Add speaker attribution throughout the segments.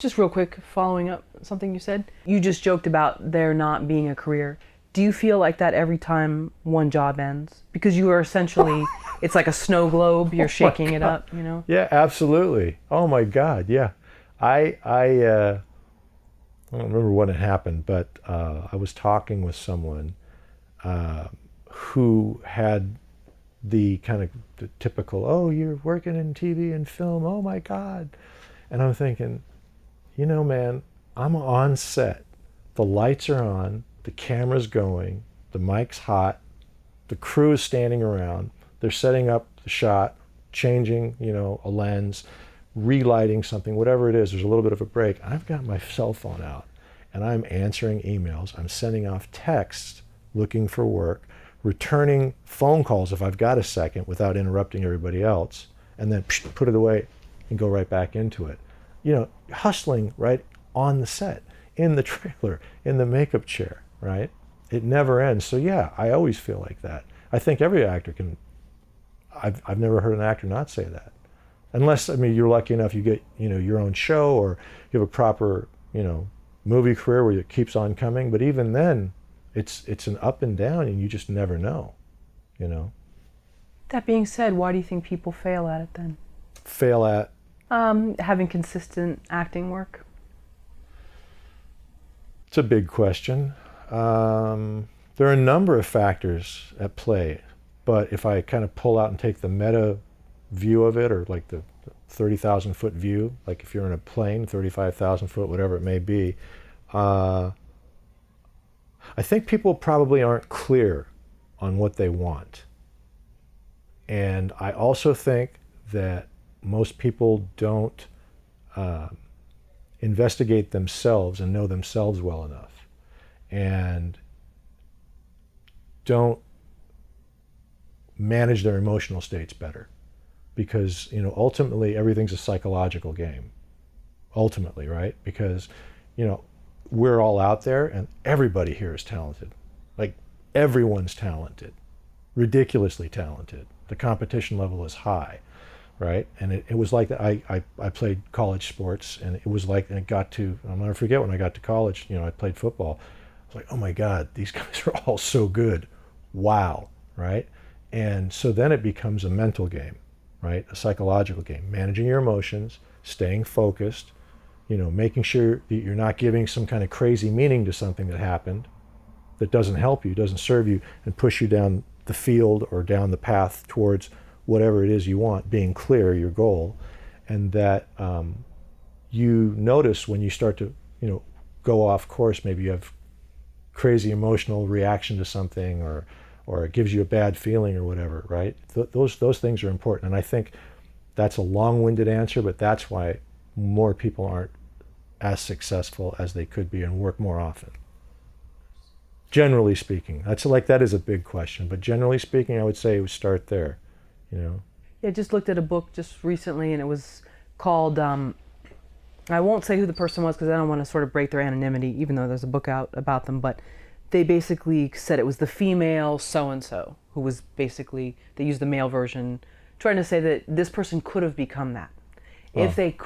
Speaker 1: Just real quick, following up something you said. You just joked about there not being a career. Do you feel like that every time one job ends? Because you are essentially, it's like a snow globe, you're shaking it up, you know?
Speaker 2: Yeah, absolutely. Oh my God, yeah. I don't remember when it happened, but I was talking with someone who had the kind of the typical, oh, you're working in TV and film, oh my God. And I'm thinking, you know, man, I'm on set. The lights are on, the camera's going, the mic's hot, the crew is standing around, they're setting up the shot, changing, you know, a lens, relighting something, whatever it is, there's a little bit of a break. I've got my cell phone out and I'm answering emails, I'm sending off texts looking for work, returning phone calls if I've got a second without interrupting everybody else, and then put it away and go right back into it. You know, hustling right on the set, in the trailer, in the makeup chair, right? It never ends. So yeah, I always feel like that. I think every actor can, I've never heard an actor not say that. Unless, I mean, you're lucky enough you get, you know, your own show or you have a proper, you know, movie career where it keeps on coming. But even then, it's an up and down and you just never know, you know.
Speaker 1: That being said, why do you think people fail at it then?
Speaker 2: Fail at?
Speaker 1: Having consistent acting work.
Speaker 2: It's a big question. There are a number of factors at play, but if I kind of pull out and take the meta view of it, or like the 30,000 foot view, like if you're in a plane, 35,000 foot, whatever it may be, I think people probably aren't clear on what they want. And I also think that most people don't investigate themselves and know themselves well enough, and don't manage their emotional states better. Because, you know, ultimately everything's a psychological game. Ultimately, right? Because, you know, we're all out there and everybody here is talented. Like, everyone's talented. Ridiculously talented. The competition level is high, right? And it was like that. I played college sports, and it was like, and it got to, I'll never forget when I got to college, you know, I played football. I was like, oh my God, these guys are all so good. Wow, right? And so then it becomes a mental game, right? A psychological game, managing your emotions, staying focused, you know, making sure that you're not giving some kind of crazy meaning to something that happened that doesn't help you, doesn't serve you, and push you down the field or down the path towards whatever it is you want, being clear, your goal. And that you notice when you start to, you know, go off course, maybe you have crazy emotional reaction to something, or it gives you a bad feeling or whatever, right? Those things are important. And I think that's a long-winded answer, but that's why more people aren't as successful as they could be and work more often. Generally speaking, that is a big question, but generally speaking, I would say we start there, you know.
Speaker 1: Yeah, I just looked at a book just recently, and it was called, I won't say who the person was because I don't want to sort of break their anonymity, even though there's a book out about them, but they basically said it was the female so-and-so who was basically, they used the male version, trying to say that this person could have become that. If they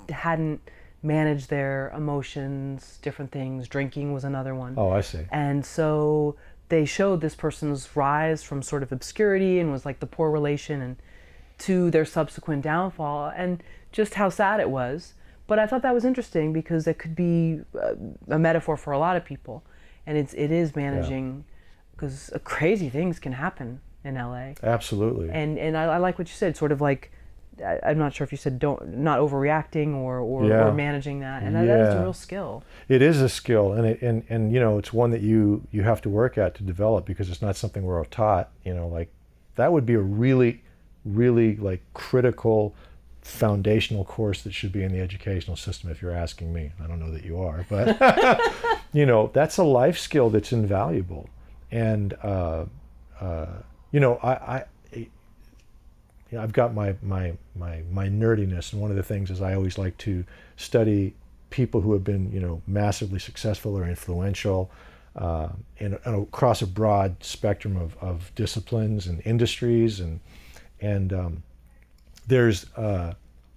Speaker 1: hadn't managed their emotions, different things. Drinking was another one.
Speaker 2: Oh, I see.
Speaker 1: And so they showed this person's rise from sort of obscurity and was like the poor relation, and to their subsequent downfall, and just how sad it was. But I thought that was interesting because it could be a metaphor for a lot of people, and it is managing, because crazy things can happen in LA.
Speaker 2: Absolutely.
Speaker 1: And I like what you said, sort of like, I'm not sure if you said not overreacting or managing that, and that is a real skill.
Speaker 2: It is a skill, and you know, it's one that you have to work at to develop, because it's not something we're all taught. You know, like that would be a really like critical foundational course that should be in the educational system, if you're asking me. I don't know that you are, but you know, that's a life skill that's invaluable. And you know, I've got my nerdiness, and one of the things is I always like to study people who have been, you know, massively successful or influential, and across a broad spectrum of disciplines and industries, and there's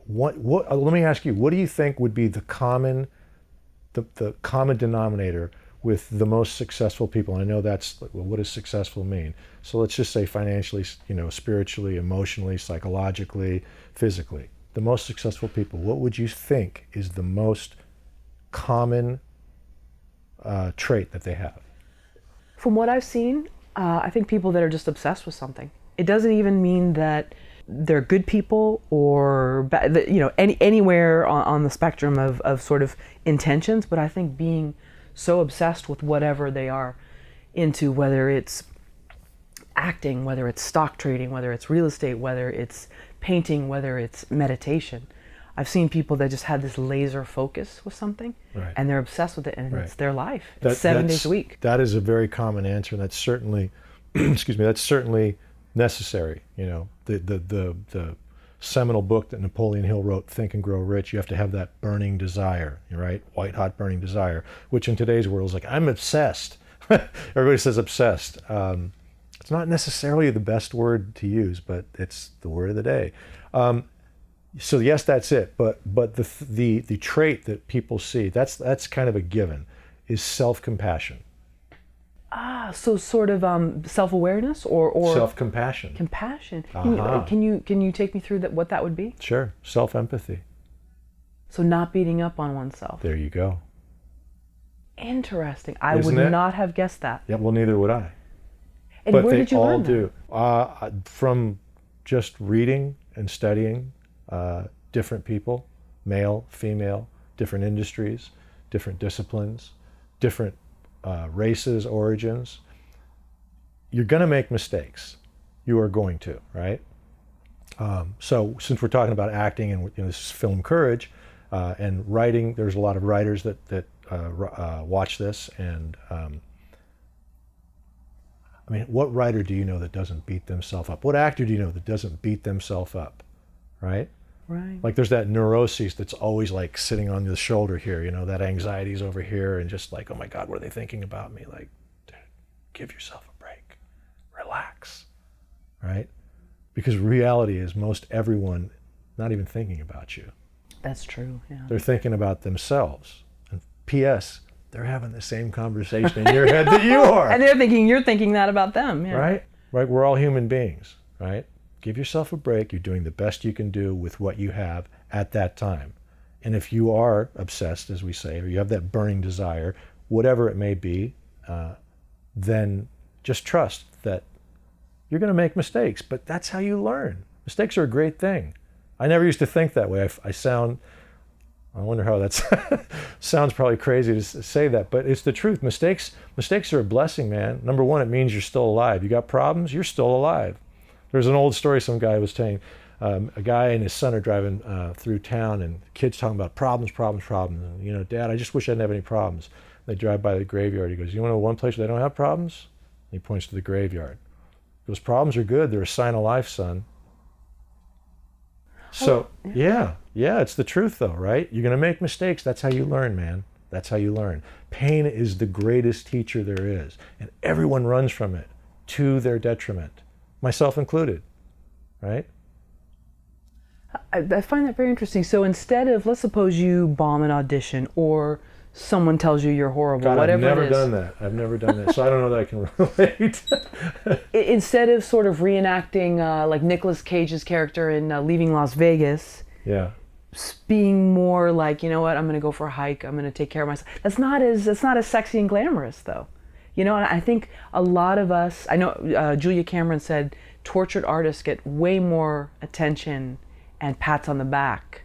Speaker 2: Let me ask you, what do you think would be the common denominator with the most successful people? And I know that's, well, what does successful mean? So let's just say financially, spiritually, emotionally, psychologically, physically. The most successful people, what would you think is the most common trait that they have?
Speaker 1: From what I've seen, I think people that are just obsessed with something. It doesn't even mean that they're good people or anywhere on the spectrum of sort of intentions, but I think being so obsessed with whatever they are into, whether it's acting, whether it's stock trading, whether it's real estate, whether it's painting, whether it's meditation. I've seen people that just have this laser focus with something, right, and they're obsessed with it, and right, it's their life. It's 7 days a week.
Speaker 2: That is a very common answer, and that's certainly, excuse me, that's certainly necessary. The seminal book that Napoleon Hill wrote, Think and Grow Rich, you have to have that burning desire, right? White hot burning desire, which in today's world is like, I'm obsessed. Everybody says obsessed. It's not necessarily the best word to use, but it's the word of the day. So yes, that's it. But the trait that people see, that's kind of a given, is self-compassion.
Speaker 1: So sort of self-awareness or
Speaker 2: self-compassion.
Speaker 1: Compassion.
Speaker 2: Uh-huh.
Speaker 1: Can you take me through what that would be?
Speaker 2: Sure. Self-empathy.
Speaker 1: So not beating up on oneself.
Speaker 2: There you go.
Speaker 1: Interesting. I would not have guessed that.
Speaker 2: Yeah. Well, neither would I.
Speaker 1: And
Speaker 2: but
Speaker 1: where
Speaker 2: they
Speaker 1: did you
Speaker 2: all
Speaker 1: learn
Speaker 2: do. From just reading and studying different people, male, female, different industries, different disciplines, different races, origins. You're going to make mistakes. You are going to, right? So since we're talking about acting and this is film courage and writing, there's a lot of writers that watch this. And I mean, what writer do you know that doesn't beat themselves up? What actor do you know that doesn't beat themselves up, right?
Speaker 1: Right.
Speaker 2: Like there's that neuroses that's always like sitting on the shoulder here, that anxiety's over here and just like, oh my God, what are they thinking about me? Like, dude, give yourself a break, relax, right? Because reality is most everyone not even thinking about you.
Speaker 1: That's true, yeah.
Speaker 2: They're thinking about themselves. And P.S., they're having the same conversation in your head that you are.
Speaker 1: And they're thinking, you're thinking that about them, yeah.
Speaker 2: Right? Right, we're all human beings, right? Give yourself a break. You're doing the best you can do with what you have at that time. And if you are obsessed, as we say, or you have that burning desire, whatever it may be, then just trust that you're going to make mistakes. But that's how you learn. Mistakes are a great thing. I never used to think that way. I wonder how that sounds probably crazy to say that, but it's the truth. Mistakes are a blessing, man. Number one, it means you're still alive. You got problems, you're still alive. There's an old story some guy was telling. A guy and his son are driving through town, and the kid's talking about problems. And, Dad, I just wish I didn't have any problems. They drive by the graveyard. He goes, you want to know one place where they don't have problems? And he points to the graveyard. Those problems are good. They're a sign of life, son. So, yeah, it's the truth, though, right? You're going to make mistakes. That's how you learn, man. That's how you learn. Pain is the greatest teacher there is, and everyone runs from it to their detriment, myself included, right?
Speaker 1: I find that very interesting. So instead of, let's suppose you bomb an audition or someone tells you you're horrible,
Speaker 2: God,
Speaker 1: whatever it is.
Speaker 2: I've never done that. So I don't know that I can relate.
Speaker 1: Instead of sort of reenacting like Nicolas Cage's character in Leaving Las Vegas,
Speaker 2: yeah,
Speaker 1: being more like, you know what, I'm going to go for a hike, I'm going to take care of myself. That's not as sexy and glamorous, though. And I think a lot of us, I know Julia Cameron said tortured artists get way more attention and pats on the back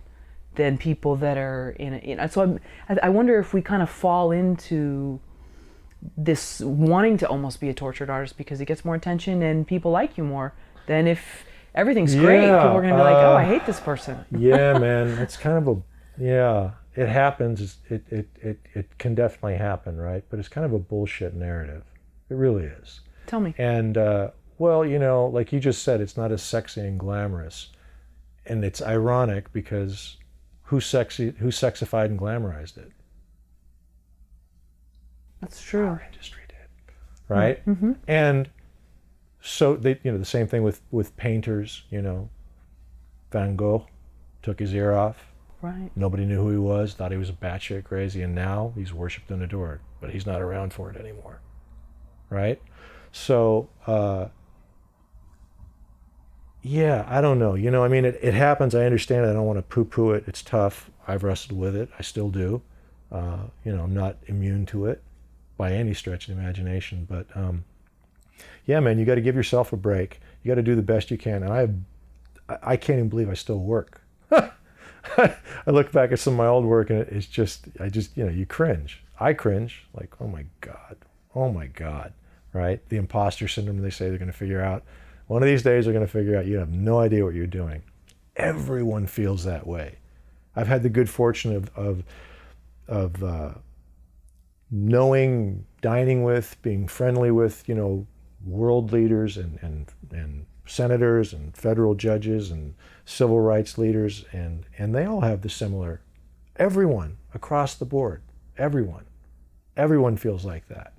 Speaker 1: than people that are in it. So I wonder if we kind of fall into this wanting to almost be a tortured artist because it gets more attention and people like you more than if everything's great. People are going to be like, oh, I hate this person.
Speaker 2: Yeah, man, it's kind of it happens. It can definitely happen, right? But it's kind of a bullshit narrative. It really is.
Speaker 1: Tell me.
Speaker 2: And well, like you just said, it's not as sexy and glamorous. And it's ironic because who sexified and glamorized it?
Speaker 1: That's true.
Speaker 2: Our industry did, right?
Speaker 1: Mm-hmm.
Speaker 2: And so they, the same thing with painters, Van Gogh, took his ear off.
Speaker 1: Right.
Speaker 2: Nobody knew who he was, thought he was batshit crazy, and now he's worshipped and adored, but he's not around for it anymore, right? So, yeah, I don't know. I mean, it happens. I understand it. I don't want to poo-poo it. It's tough. I've wrestled with it. I still do. I'm not immune to it by any stretch of the imagination, but yeah, man, you got to give yourself a break. You got to do the best you can. And I can't even believe I still work. I look back at some of my old work and it's just, you cringe. I cringe, like, oh my God, right? The imposter syndrome they say they're going to figure out. One of these days they're going to figure out you have no idea what you're doing. Everyone feels that way. I've had the good fortune of knowing, dining with, being friendly with, world leaders and senators and federal judges and civil rights leaders, and they all have the similar, everyone across the board, everyone feels like that,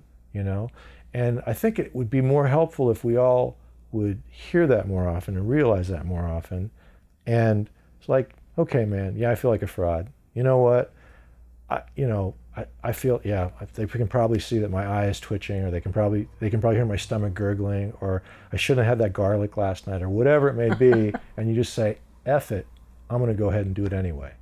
Speaker 2: and I think it would be more helpful if we all would hear that more often and realize that more often. And it's like, okay, man, yeah, I feel like a fraud. You know what? I feel, yeah, they can probably see that my eye is twitching, or they can probably hear my stomach gurgling, or I shouldn't have had that garlic last night, or whatever it may be. And you just say, F it, I'm going to go ahead and do it anyway.